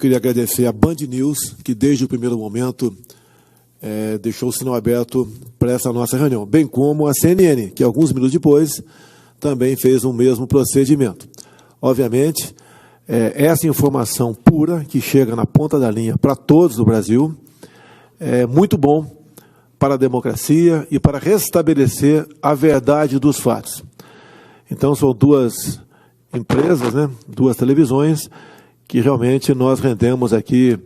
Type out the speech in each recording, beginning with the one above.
queria agradecer a Band News, que desde o primeiro momento deixou o sinal aberto para essa nossa reunião, bem como a CNN, que alguns minutos depois também fez o mesmo procedimento. Obviamente, essa informação pura, que chega na ponta da linha para todos do Brasil, é muito bom para a democracia e para restabelecer a verdade dos fatos. Então, são duas empresas, duas televisões, que realmente nós rendemos aqui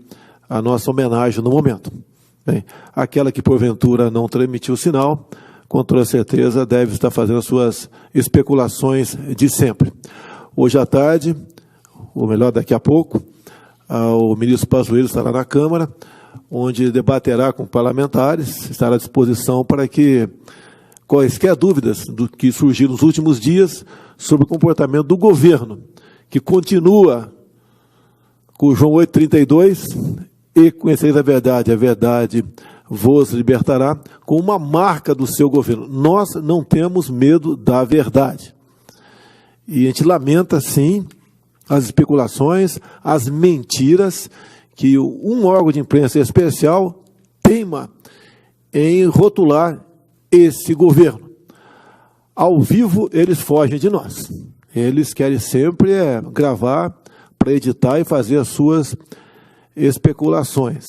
a nossa homenagem no momento. Bem, aquela que porventura não transmitiu o sinal, com toda certeza deve estar fazendo as suas especulações de sempre. Hoje à tarde, ou melhor, daqui a pouco, o ministro Pazuello estará na Câmara, onde debaterá com parlamentares, estará à disposição para que quaisquer dúvidas do que surgiram nos últimos dias sobre o comportamento do governo, que continua com João 8,32, e conhecereis a verdade vos libertará, com uma marca do seu governo. Nós não temos medo da verdade. E a gente lamenta, sim, as especulações, as mentiras que um órgão de imprensa especial teima em rotular esse governo. Ao vivo, eles fogem de nós. Eles querem sempre gravar para editar e fazer as suas especulações.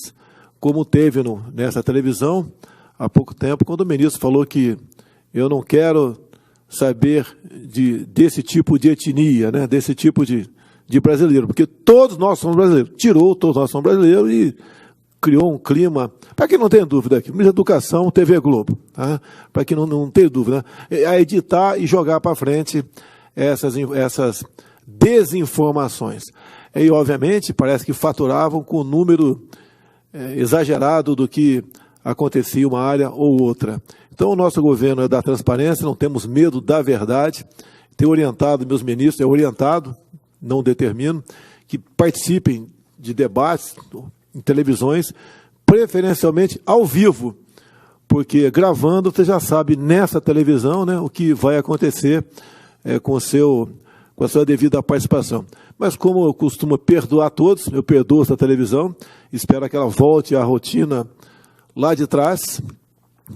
Como teve nessa televisão, há pouco tempo, quando o ministro falou que eu não quero saber desse tipo de etnia, desse tipo de brasileiro, porque todos nós somos brasileiros. Tirou todos nós somos brasileiros e criou um clima, para quem não tem dúvida aqui, Ministério da Educação, TV Globo, tá? Para quem não tem dúvida, a editar e jogar para frente essas desinformações. E, obviamente, parece que faturavam com o número exagerado do que acontecia em uma área ou outra. Então, o nosso governo é da transparência, não temos medo da verdade. Tenho orientado meus ministros, não determino, que participem de debates em televisões, preferencialmente ao vivo, porque gravando você já sabe nessa televisão o que vai acontecer com a sua devida participação. Mas como eu costumo perdoar todos, eu perdoo essa televisão, espero que ela volte à rotina lá de trás,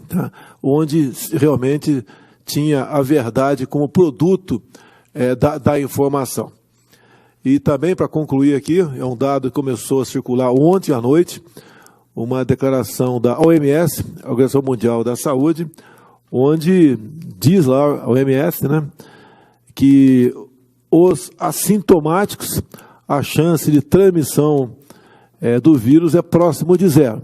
tá? Onde realmente tinha a verdade como produto da informação. E também, para concluir aqui, é um dado que começou a circular ontem à noite, uma declaração da OMS, a Organização Mundial da Saúde, onde diz lá a OMS, que os assintomáticos, a chance de transmissão do vírus é próximo de zero.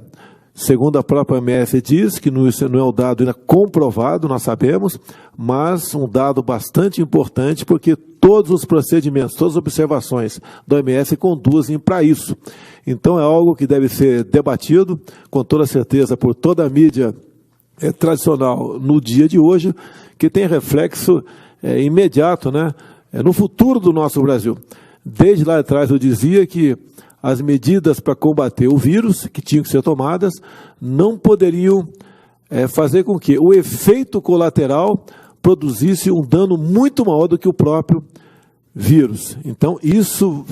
Segundo a própria OMS diz, que isso não é um dado ainda comprovado, nós sabemos, mas um dado bastante importante, porque todos os procedimentos, todas as observações da OMS conduzem para isso. Então é algo que deve ser debatido, com toda certeza, por toda a mídia tradicional no dia de hoje, que tem reflexo imediato, no futuro do nosso Brasil. Desde lá atrás eu dizia que as medidas para combater o vírus, que tinham que ser tomadas, não poderiam fazer com que o efeito colateral produzisse um dano muito maior do que o próprio vírus. Então, isso,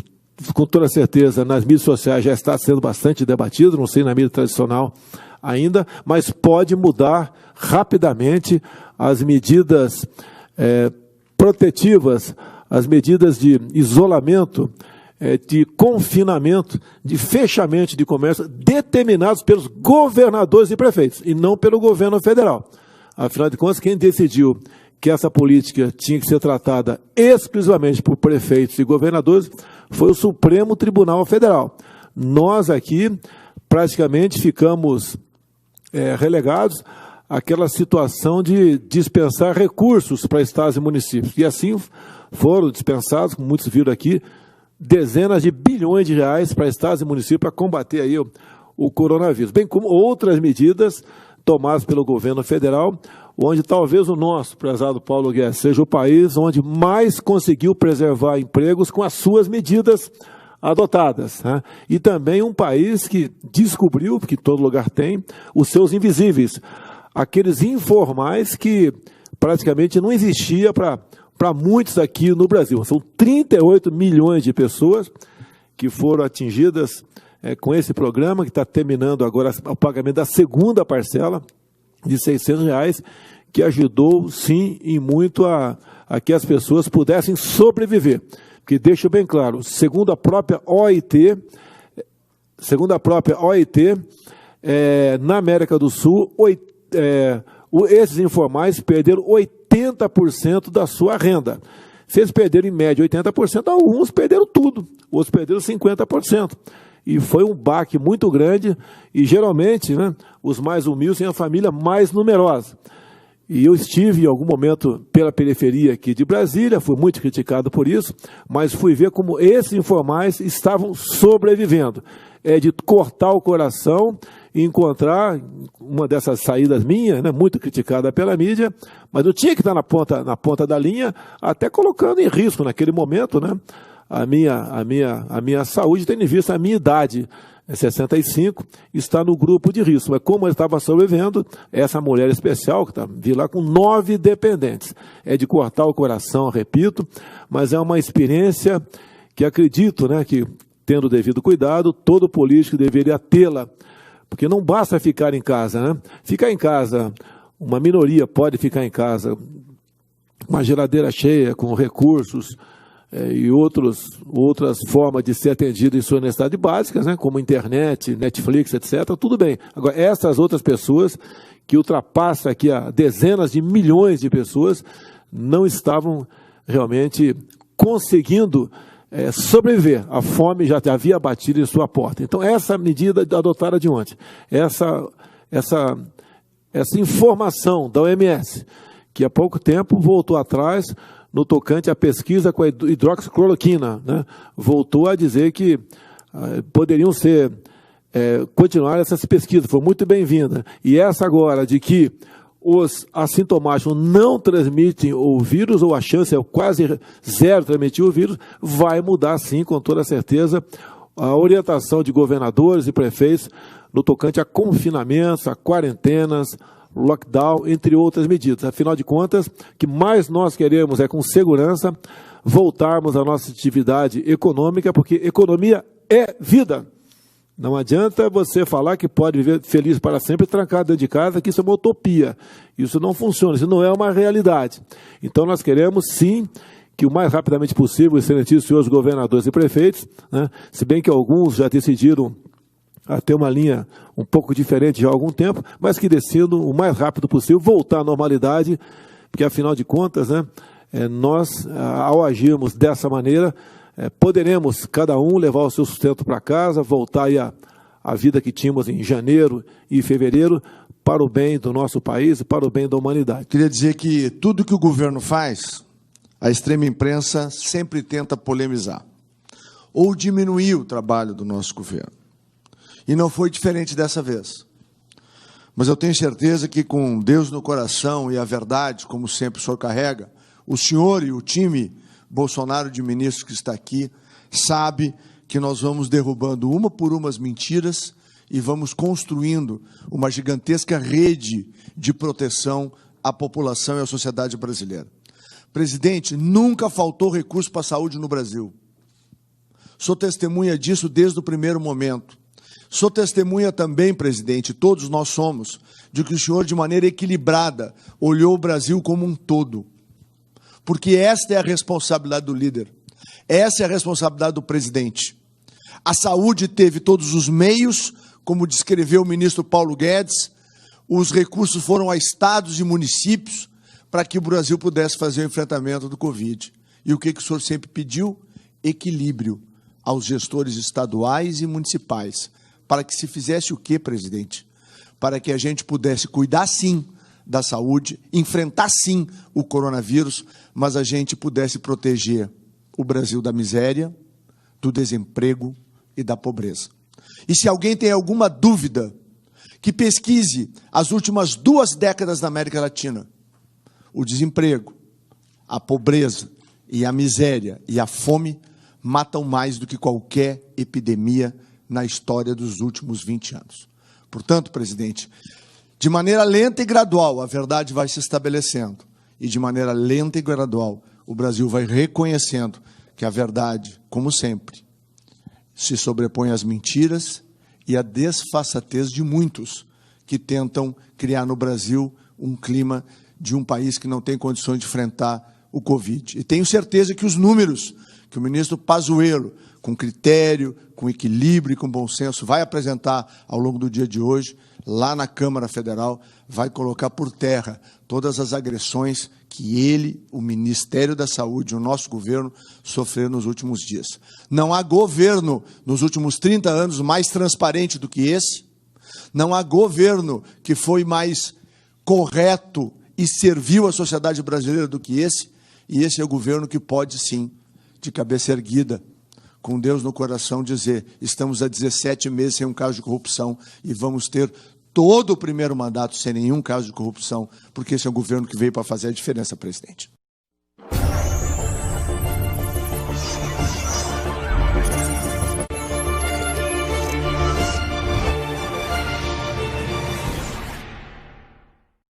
com toda certeza, nas mídias sociais já está sendo bastante debatido, não sei na mídia tradicional ainda, mas pode mudar rapidamente as medidas protetivas, as medidas de isolamento, de confinamento, de fechamento de comércio, determinados pelos governadores e prefeitos, e não pelo governo federal. Afinal de contas, quem decidiu que essa política tinha que ser tratada exclusivamente por prefeitos e governadores foi o Supremo Tribunal Federal. Nós aqui praticamente ficamos relegados àquela situação de dispensar recursos para estados e municípios. E assim foram dispensados, como muitos viram aqui, dezenas de bilhões de reais para estados e municípios para combater aí o coronavírus, bem como outras medidas tomadas pelo governo federal, onde talvez o nosso, prezado Paulo Guedes, seja o país onde mais conseguiu preservar empregos com as suas medidas adotadas, E também um país que descobriu, porque todo lugar tem, os seus invisíveis, aqueles informais que praticamente não existia para muitos aqui no Brasil. São 38 milhões de pessoas que foram atingidas com esse programa, que está terminando agora o pagamento da segunda parcela de R$600, que ajudou, sim, e muito a que as pessoas pudessem sobreviver. Porque deixo bem claro, segundo a própria OIT, na América do Sul, esses informais perderam 80% da sua renda. Se eles perderam em média 80%, alguns perderam tudo, outros perderam 50%. E foi um baque muito grande, e geralmente, né, os mais humildes têm a família mais numerosa. E eu estive em algum momento pela periferia aqui de Brasília, fui muito criticado por isso, mas fui ver como esses informais estavam sobrevivendo. É de cortar o coração e encontrar uma dessas saídas minhas, né, muito criticada pela mídia, mas eu tinha que estar na ponta da linha, até colocando em risco naquele momento, né, a minha saúde, tendo em vista a minha idade, 65, está no grupo de risco. Mas como eu estava sobrevivendo, essa mulher especial, que vi lá com 9 dependentes, é de cortar o coração, repito, mas é uma experiência que acredito, né, que, tendo o devido cuidado, todo político deveria tê-la, porque não basta ficar em casa, né? Ficar em casa, uma minoria pode ficar em casa, uma geladeira cheia, com recursos, e outras formas de ser atendido em suas necessidades básicas, né, como internet, Netflix, etc., tudo bem. Agora, essas outras pessoas, que ultrapassam aqui a dezenas de milhões de pessoas, não estavam realmente conseguindo sobreviver. A fome já havia batido em sua porta. Então, essa medida adotada de ontem, essa informação da OMS, que há pouco tempo voltou atrás no tocante à pesquisa com a hidroxicloroquina, né? Voltou a dizer que poderiam continuar essas pesquisas, foi muito bem-vinda. E essa agora de que os assintomáticos não transmitem o vírus, ou a chance é quase zero de transmitir o vírus, vai mudar sim, com toda certeza, a orientação de governadores e prefeitos no tocante a confinamentos, a quarentenas, lockdown, entre outras medidas. Afinal de contas, o que mais nós queremos é, com segurança, voltarmos à nossa atividade econômica, porque economia é vida. Não adianta você falar que pode viver feliz para sempre trancado dentro de casa, que isso é uma utopia. Isso não funciona, isso não é uma realidade. Então nós queremos, sim, que o mais rapidamente possível, excelentíssimos senhores governadores e prefeitos, né, se bem que alguns já decidiram a ter uma linha um pouco diferente já há algum tempo, mas que decidam o mais rápido possível voltar à normalidade, porque afinal de contas, né, nós, ao agirmos dessa maneira, poderemos cada um levar o seu sustento para casa, voltar aí à vida que tínhamos em janeiro e fevereiro, para o bem do nosso país e para o bem da humanidade. Queria dizer que tudo que o governo faz, a extrema imprensa sempre tenta polemizar ou diminuir o trabalho do nosso governo. E não foi diferente dessa vez. Mas eu tenho certeza que, com Deus no coração e a verdade, como sempre o senhor carrega, o senhor e o time Bolsonaro de ministros que está aqui, sabe que nós vamos derrubando uma por uma as mentiras e vamos construindo uma gigantesca rede de proteção à população e à sociedade brasileira. Presidente, nunca faltou recurso para a saúde no Brasil. Sou testemunha disso desde o primeiro momento. Sou testemunha também, presidente, todos nós somos, de que o senhor, de maneira equilibrada, olhou o Brasil como um todo. Porque esta é a responsabilidade do líder. Essa é a responsabilidade do presidente. A saúde teve todos os meios, como descreveu o ministro Paulo Guedes, os recursos foram a estados e municípios para que o Brasil pudesse fazer o enfrentamento do Covid. E o que o senhor sempre pediu? Equilíbrio aos gestores estaduais e municipais. Para que se fizesse o quê, presidente? Para que a gente pudesse cuidar, sim, da saúde, enfrentar, sim, o coronavírus, mas a gente pudesse proteger o Brasil da miséria, do desemprego e da pobreza. E se alguém tem alguma dúvida, que pesquise as últimas 2 décadas na América Latina. O desemprego, a pobreza e a miséria e a fome matam mais do que qualquer epidemia na história dos últimos 20 anos. Portanto, presidente, de maneira lenta e gradual, a verdade vai se estabelecendo. E de maneira lenta e gradual, o Brasil vai reconhecendo que a verdade, como sempre, se sobrepõe às mentiras e à desfaçatez de muitos que tentam criar no Brasil um clima de um país que não tem condições de enfrentar o Covid. E tenho certeza que os números que o ministro Pazuello, com critério, com equilíbrio e com bom senso, vai apresentar ao longo do dia de hoje, lá na Câmara Federal, vai colocar por terra todas as agressões que ele, o Ministério da Saúde, o nosso governo, sofreram nos últimos dias. Não há governo nos últimos 30 anos mais transparente do que esse, não há governo que foi mais correto e serviu à sociedade brasileira do que esse, e esse é o governo que pode, sim, de cabeça erguida, com Deus no coração, dizer: estamos há 17 meses sem um caso de corrupção e vamos ter todo o primeiro mandato sem nenhum caso de corrupção, porque esse é um governo que veio para fazer a diferença, presidente.